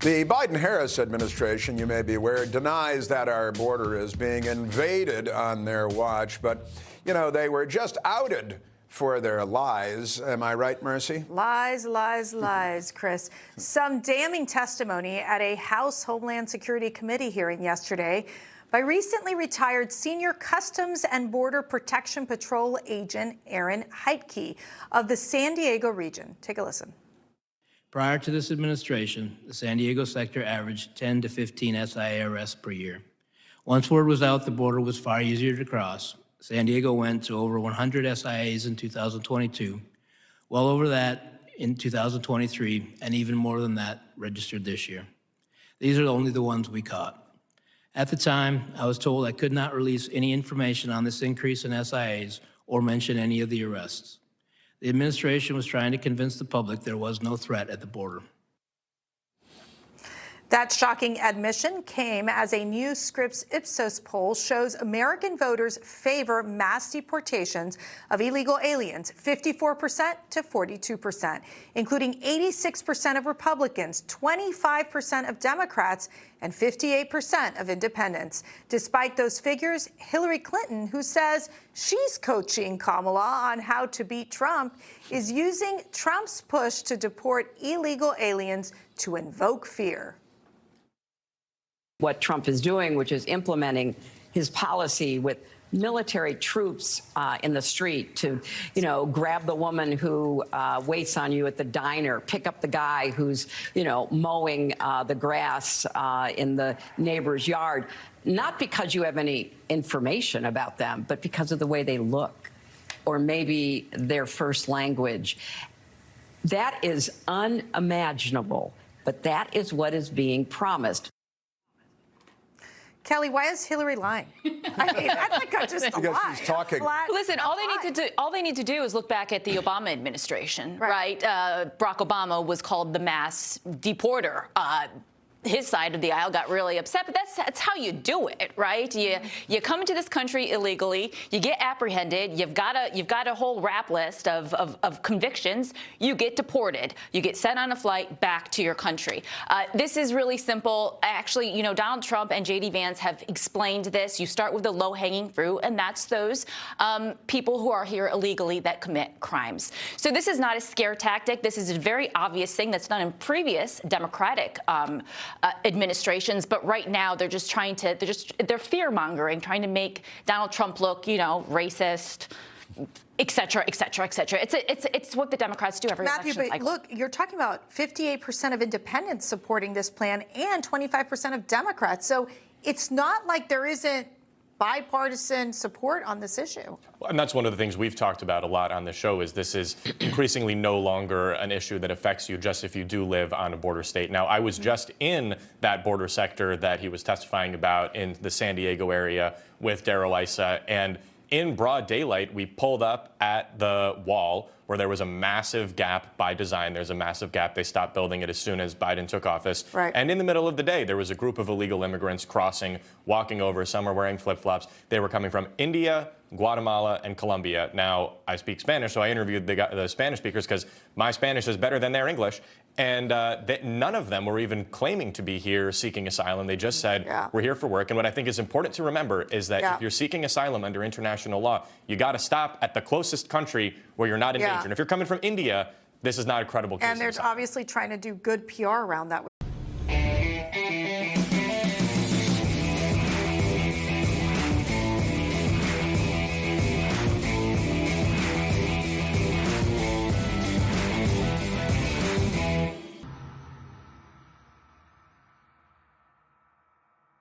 The Biden-Harris administration, you may be aware, denies that our border is being invaded on their watch. But, you know, they were just outed for their lies. Am I right, Mercy? Lies, lies, lies, Chris. Some damning testimony at a House Homeland Security Committee hearing yesterday by recently retired senior Customs and Border Protection Patrol agent Aaron Heitke of the San Diego region. Take a listen. Prior to this administration, the San Diego sector averaged 10 to 15 SIA arrests per year. Once word was out the border was far easier to cross, San Diego went to over 100 SIAs in 2022, well over that in 2023, and even more than that registered this year. These are only the ones we caught. At the time, I was told I could not release any information on this increase in SIAs or mention any of the arrests. The administration was trying to convince the public there was no threat at the border. That shocking admission came as a new Scripps Ipsos poll shows American voters favor mass deportations of illegal aliens, 54% to 42%, including 86% of Republicans, 25% of Democrats, and 58% of independents. Despite those figures, Hillary Clinton, who says she's coaching Kamala on how to beat Trump, is using Trump's push to deport illegal aliens to invoke fear. What Trump is doing, which is implementing his policy with military troops in the street to, grab the woman who waits on you at the diner, pick up the guy who's, mowing the grass in the neighbor's yard, not because you have any information about them, but because of the way they look or maybe their first language. That is unimaginable, but that is what is being promised. Kelly, why is Hillary lying? I mean, that's like just a because lie. she's talking. Listen, all they need to do is look back at the Obama administration, right? Barack Obama was called the mass deporter. His side of the aisle got really upset, but that's how you do it, right? You come into this country illegally, you get apprehended, you've got a whole rap list of convictions, you get deported, you get sent on a flight back to your country. This is really simple. Actually, Donald Trump and J.D. Vance have explained this. You start with the low-hanging fruit, and that's those people who are here illegally that commit crimes. So this is not a scare tactic. This is a very obvious thing that's done in previous Democratic administrations, but right now they're just they're fear-mongering, trying to make Donald Trump look, racist, et cetera, et cetera, et cetera. It's what the Democrats do every election cycle. Matthew, but look, you're talking about 58% of independents supporting this plan and 25% of Democrats. So it's not like there isn't bipartisan support on this issue. And that's one of the things we've talked about a lot on the show is this is increasingly no longer an issue that affects you just if you do live on a border state. Now, I was just in that border sector that he was testifying about in the San Diego area with Darrell Issa, and in broad daylight, we pulled up at the wall where there was a massive gap by design. There's a massive gap. They stopped building it as soon as Biden took office. Right. And in the middle of the day, there was a group of illegal immigrants crossing, walking over. Some were wearing flip-flops. They were coming from India, Guatemala, and Colombia. Now, I speak Spanish, so I interviewed the Spanish speakers because my Spanish is better than their English. And none of them were even claiming to be here seeking asylum. They just said, we're here for work. And what I think is important to remember is that if you're seeking asylum under international law, you got to stop at the closest country where you're not in danger. And if you're coming from India, this is not a credible case. And they're obviously trying to do good PR around that.